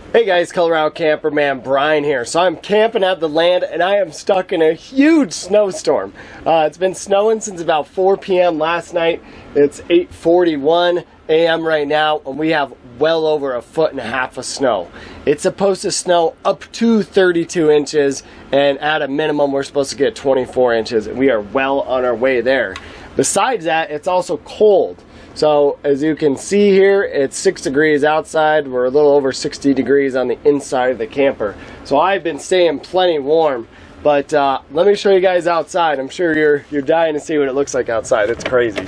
Hey guys, Colorado Camperman Brian here. So I'm camping at the land and I am stuck in a huge snowstorm. It's been snowing since about 4 p.m. last night. It's 8:41 a.m. right now and we have well over 1.5 feet of snow. It's supposed to snow up to 32 inches and at a minimum we're supposed to get 24 inches and we are well on our way there. Besides that, it's also cold. So as you can see here, it's 6 degrees outside. We're a little over 60 degrees on the inside of the camper. So I've been staying plenty warm, but let me show you guys outside. I'm sure you're dying to see what it looks like outside. It's crazy.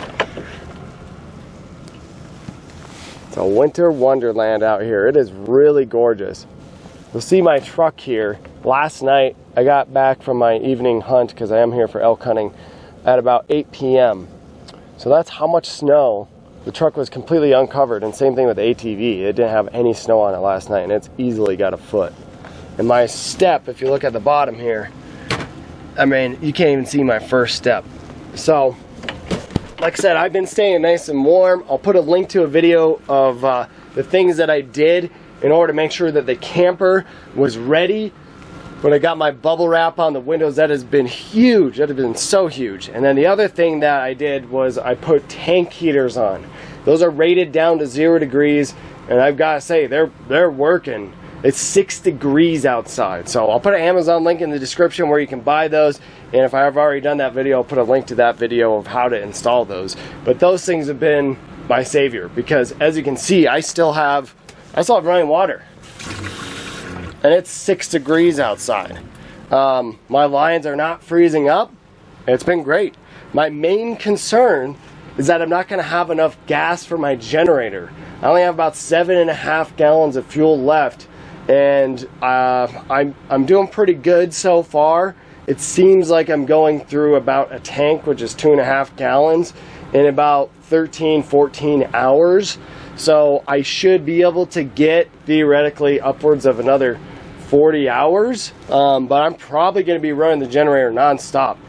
It's a winter wonderland out here. It is really gorgeous. You'll see my truck here. Last night I got back from my evening hunt, because I am here for elk hunting, at about 8 p.m. So that's how much snow. The truck was completely uncovered, and same thing with the ATV. It didn't have any snow on it last night, and it's easily got 1 foot. And my step, if you look at the bottom here, I mean, you can't even see my first step. So, like I said, I've been staying nice and warm. I'll put a link to a video of the things that I did in order to make sure that the camper was ready. When I got my bubble wrap on the windows, that has been huge. That has been so huge. And then the other thing that I did was I put tank heaters on. Those are rated down to 0 degrees, and I've got to say, they're working. It's 6 degrees outside. So I'll put an Amazon link in the description where you can buy those. And if I've already done that video, I'll put a link to that video of how to install those. But those things have been my savior, because as you can see, I still have running water. And it's 6 degrees outside. My lines are not freezing up. It's been great. My main concern is that I'm not going to have enough gas for my generator. I only have about 7.5 gallons of fuel left, and I'm doing pretty good so far. It seems like I'm going through about a tank, which is 2.5 gallons, in about 13-14 hours. So I should be able to get theoretically upwards of another 40 hours, but I'm probably going to be running the generator non-stop,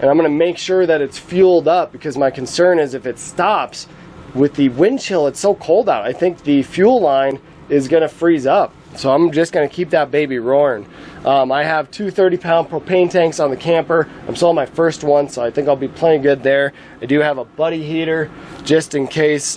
and I'm going to make sure that it's fueled up, because my concern is if it stops with the wind chill, it's so cold out, I think the fuel line is going to freeze up. So I'm just going to keep that baby roaring. I have 2 30-pound propane tanks on the camper. I'm still on my first one, so I think I'll be plenty good there. I do have a buddy heater just in case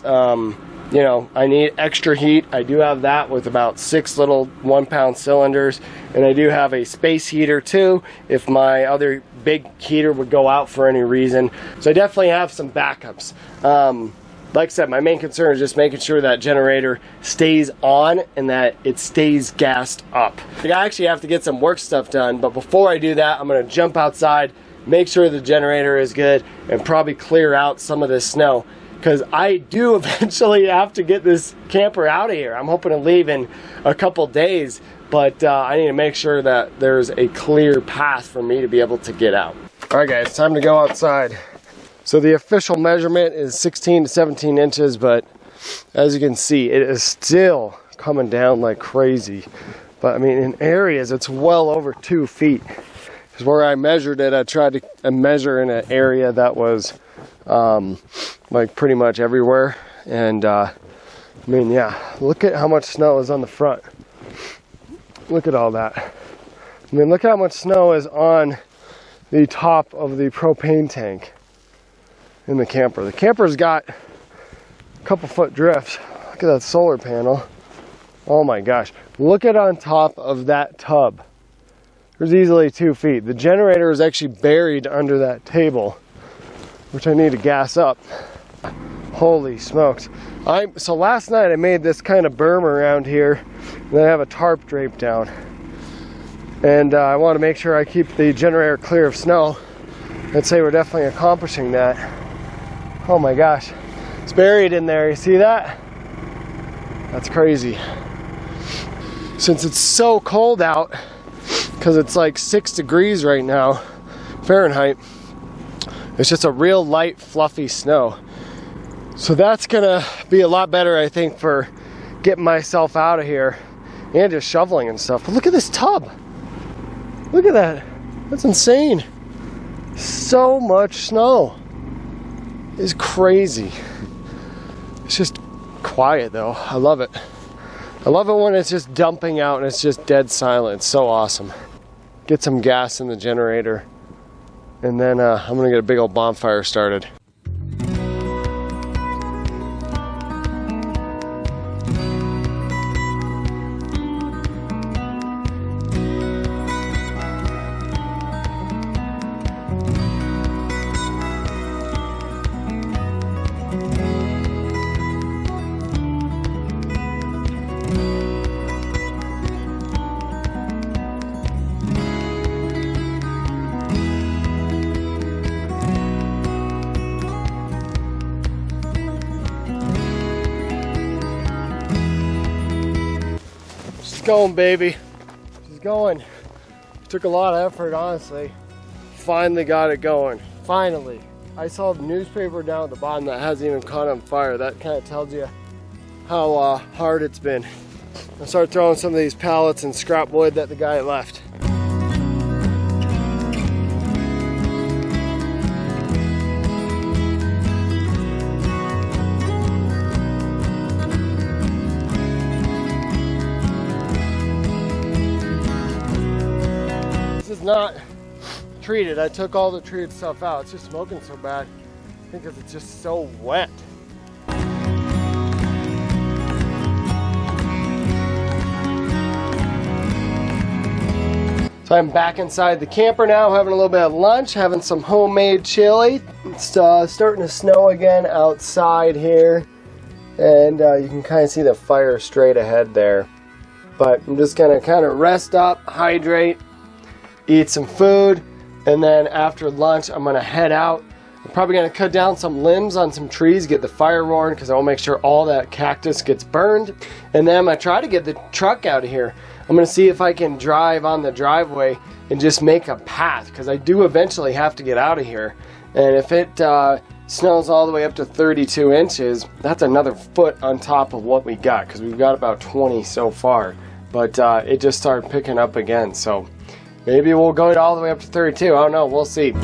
you know, I need extra heat. I do have that with about 6 little 1-pound cylinders, and I do have a space heater too if my other big heater would go out for any reason. So I definitely have some backups. Like I said, my main concern is just making sure that generator stays on and that it stays gassed up. I actually have to get some work stuff done, but before I do that, I'm going to jump outside, make sure the generator is good, and probably clear out some of this snow, because I do eventually have to get this camper out of here. I'm hoping to leave in a couple days, but I need to make sure that there's a clear path for me to be able to get out. All right guys, time to go outside. So the official measurement is 16 to 17 inches, but as you can see, it is still coming down like crazy. But I mean, in areas, it's well over 2 feet. Because where I measured it, I tried to measure in an area that was like pretty much everywhere, and I mean, yeah, look at how much snow is on the front. Look at all that. I mean, look how much snow is on the top of the propane tank in the camper. The camper's got a couple foot drifts. Look at that solar panel. Oh my gosh, look at on top of that tub. There's easily 2 feet. The generator is actually buried under that table, which I need to gas up. Holy smokes. So last night I made this kind of berm around here, and then I have a tarp draped down. And I want to make sure I keep the generator clear of snow. I'd say we're definitely accomplishing that. Oh my gosh. It's buried in there, you see that? That's crazy. Since it's so cold out, because it's like 6 degrees right now, Fahrenheit, it's just a real light, fluffy snow. So that's gonna be a lot better, I think, for getting myself out of here and just shoveling and stuff. But look at this tub. Look at that. That's insane. So much snow. It's crazy. It's just quiet though. I love it. I love it when it's just dumping out and it's just dead silent. It's so awesome. Get some gas in the generator, and then I'm gonna get a big old bonfire started. She's going, baby. She's going. Took a lot of effort, honestly. Finally got it going. Finally. I saw the newspaper down at the bottom that hasn't even caught on fire. That kind of tells you how hard it's been. I started throwing some of these pallets and scrap wood that the guy left. Not treated. I took all the treated stuff out. It's just smoking so bad. I think it's just so wet. So I'm back inside the camper now, having a little bit of lunch, having some homemade chili. It's starting to snow again outside here, and you can kind of see the fire straight ahead there. But I'm just gonna kind of rest up, hydrate, eat some food, and then after lunch I'm gonna head out. I'm probably gonna cut down some limbs on some trees, get the fire roaring, because I want to make sure all that cactus gets burned. And then I'm gonna try to get the truck out of here. I'm gonna see if I can drive on the driveway and just make a path, because I do eventually have to get out of here. And if it snows all the way up to 32 inches, that's another foot on top of what we got, because we've got about 20 so far. But it just started picking up again, so maybe we'll go all the way up to 32. I don't know. We'll see.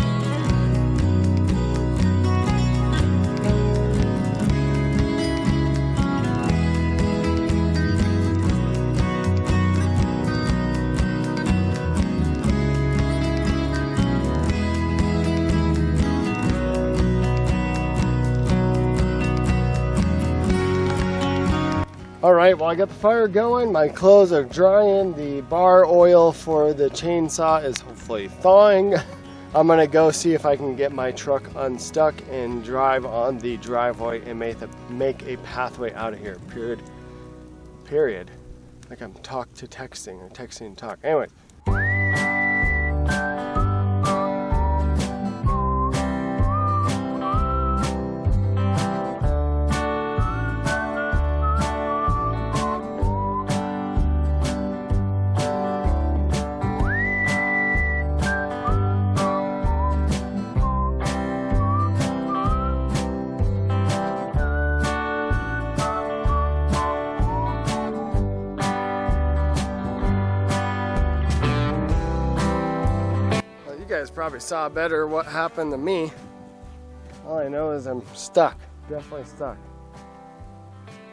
Alright, well I got the fire going, my clothes are drying, the bar oil for the chainsaw is hopefully thawing. I'm gonna go see if I can get my truck unstuck and drive on the driveway and make a pathway out of here, period. Like I'm texting or texting to talk. Anyway. You guys probably saw better what happened to me. All I know is I'm stuck, definitely stuck.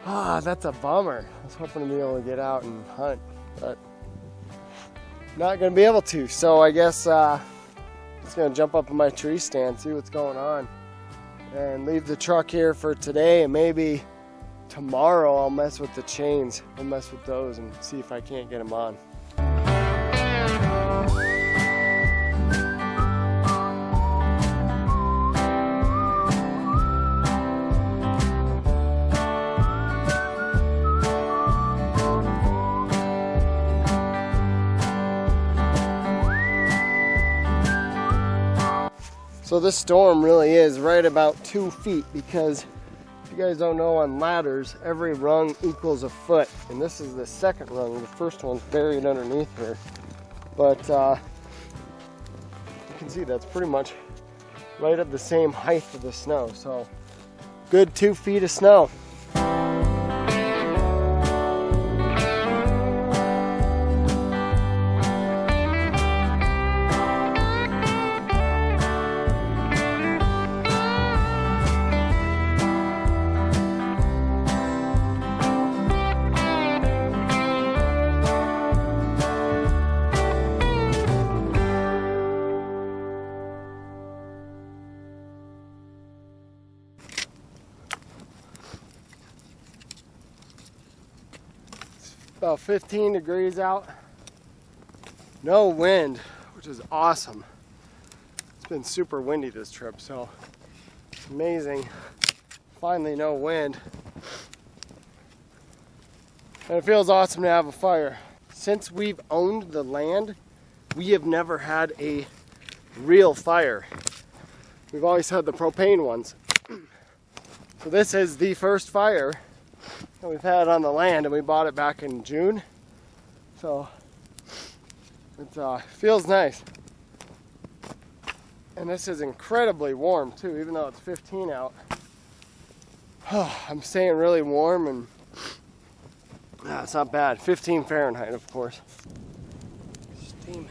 Ah, that's a bummer. I was hoping to be able to get out and hunt, but not gonna be able to. So I guess just gonna jump up in my tree stand, see what's going on, and leave the truck here for today, and maybe tomorrow I'll mess with the chains. I'll mess with those and see if I can't get them on. So this storm really is right about 2 feet, because if you guys don't know, on ladders, every rung equals a foot. And this is the second rung. The first one's buried underneath here. But you can see that's pretty much right at the same height of the snow. So good 2 feet of snow. About 15 degrees out. No wind, which is awesome. It's been super windy this trip, so it's amazing. Finally no wind. And it feels awesome to have a fire. Since we've owned the land, we have never had a real fire. We've always had the propane ones. So this is the first fire that we've had on the land, and we bought it back in June. So it feels nice. And this is incredibly warm too, even though it's 15 out. I'm staying really warm, and it's not bad. 15 Fahrenheit, of course. Steaming.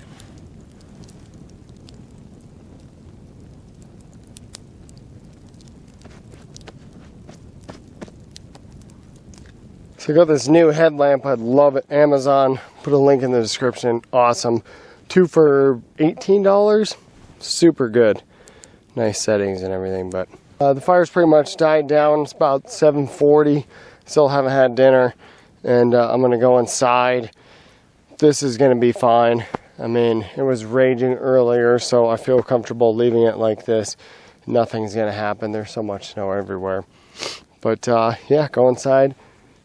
So I got this new headlamp. I love it. Amazon. Put a link in the description. Awesome. 2 for $18. Super good. Nice settings and everything. But the fire's pretty much died down. It's about 7:40. Still haven't had dinner. And I'm going to go inside. This is going to be fine. I mean, it was raging earlier, so I feel comfortable leaving it like this. Nothing's going to happen. There's so much snow everywhere. But yeah, go inside,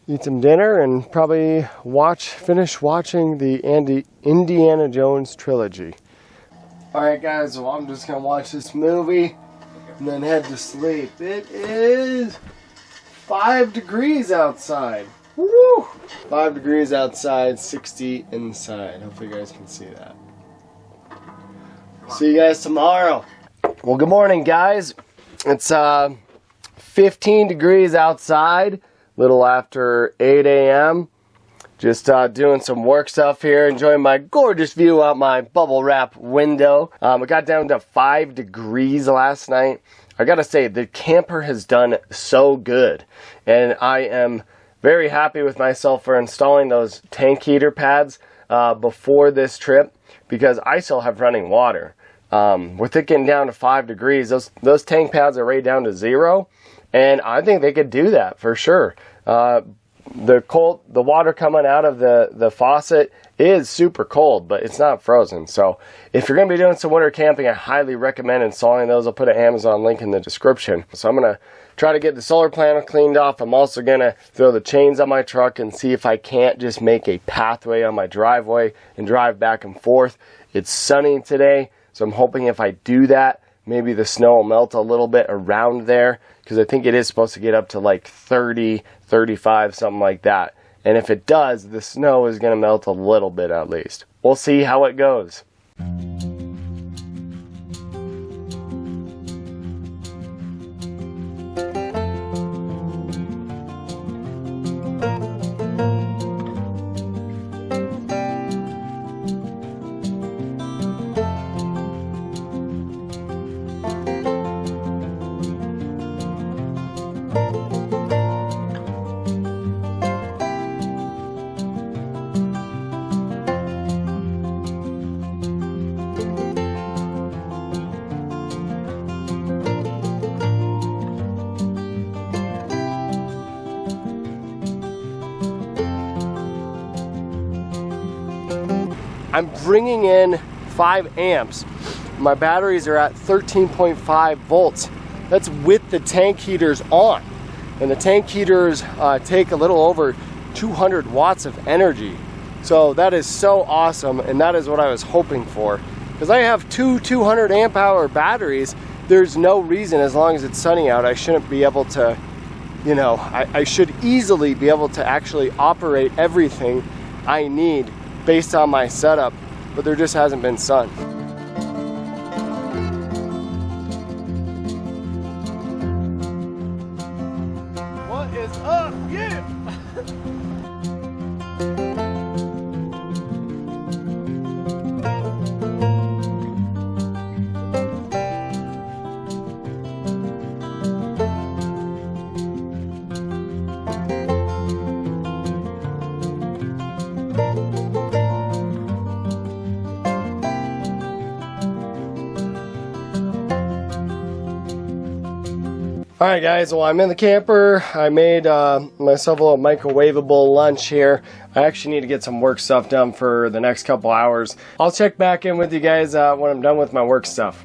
eat some dinner, and probably finish watching the Indiana Jones trilogy. Alright guys, so I'm just going to watch this movie and then head to sleep. It is 5 degrees outside. Woo! 5 degrees outside, 60 inside. Hopefully you guys can see that. See you guys tomorrow. Well, good morning guys. It's 15 degrees outside, little after 8 a.m. Just doing some work stuff here, enjoying my gorgeous view out my bubble wrap window. It got down to 5 degrees last night. I gotta say, the camper has done so good, and I am very happy with myself for installing those tank heater pads before this trip, because I still have running water. With it getting down to 5 degrees, those tank pads are right down to 0, and I think they could do that for sure. The water coming out of the faucet is super cold, but it's not frozen. So if you're going to be doing some winter camping, I highly recommend installing those. I'll put an Amazon link in the description. So I'm going to try to get the solar panel cleaned off. I'm also going to throw the chains on my truck and see if I can't just make a pathway on my driveway and drive back and forth. It's sunny today, so I'm hoping if I do that, maybe the snow will melt a little bit around there, because I think it is supposed to get up to like 30, 35, something like that. And if it does, the snow is going to melt a little bit at least. We'll see how it goes. I'm bringing in 5 amps. My batteries are at 13.5 volts. That's with the tank heaters on. And the tank heaters take a little over 200 watts of energy. So that is so awesome, and that is what I was hoping for. Because I have two 200 amp hour batteries, there's no reason, as long as it's sunny out, I shouldn't be able to, you know, I should easily be able to actually operate everything I need based on my setup, but there just hasn't been sun. What is up? Yeah! All right, guys, well, I'm in the camper. I made myself a little microwavable lunch here. I actually need to get some work stuff done for the next couple hours. I'll check back in with you guys when I'm done with my work stuff.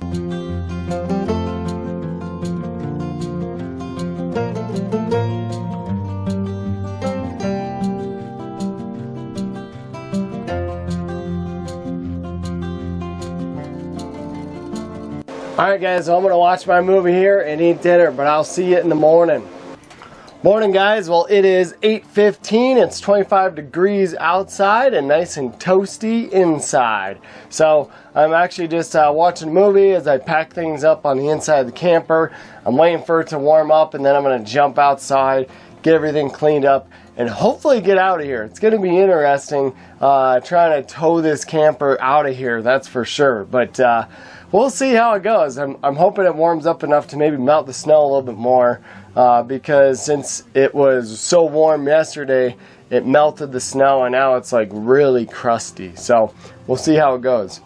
Alright guys, so I'm going to watch my movie here and eat dinner, but I'll see you in the morning. Morning guys, well it is 8:15, it's 25 degrees outside and nice and toasty inside. So I'm actually just watching a movie as I pack things up on the inside of the camper. I'm waiting for it to warm up and then I'm going to jump outside, get everything cleaned up, and hopefully get out of here. It's going to be interesting trying to tow this camper out of here, that's for sure. But we'll see how it goes. I'm hoping it warms up enough to maybe melt the snow a little bit more because since it was so warm yesterday, it melted the snow and now it's like really crusty. So we'll see how it goes.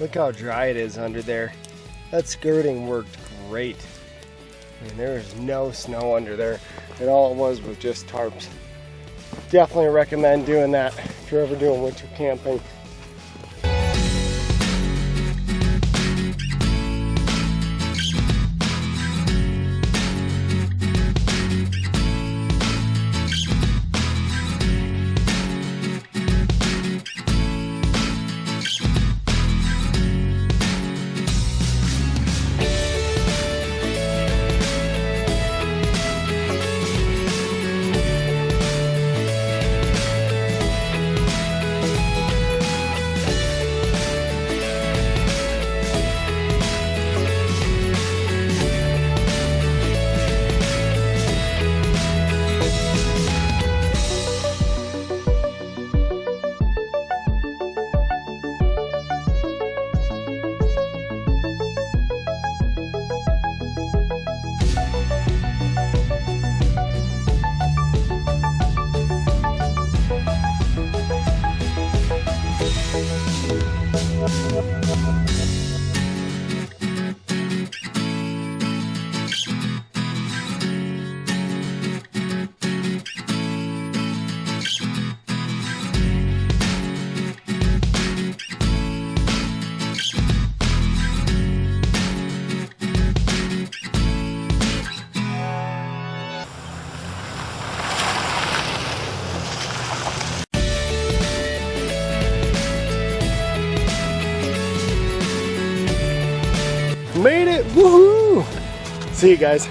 Look how dry it is under there. That skirting worked great. I mean, there's no snow under there. And all it was just tarps. Definitely recommend doing that if you're ever doing winter camping. Made it! Woohoo! See you guys.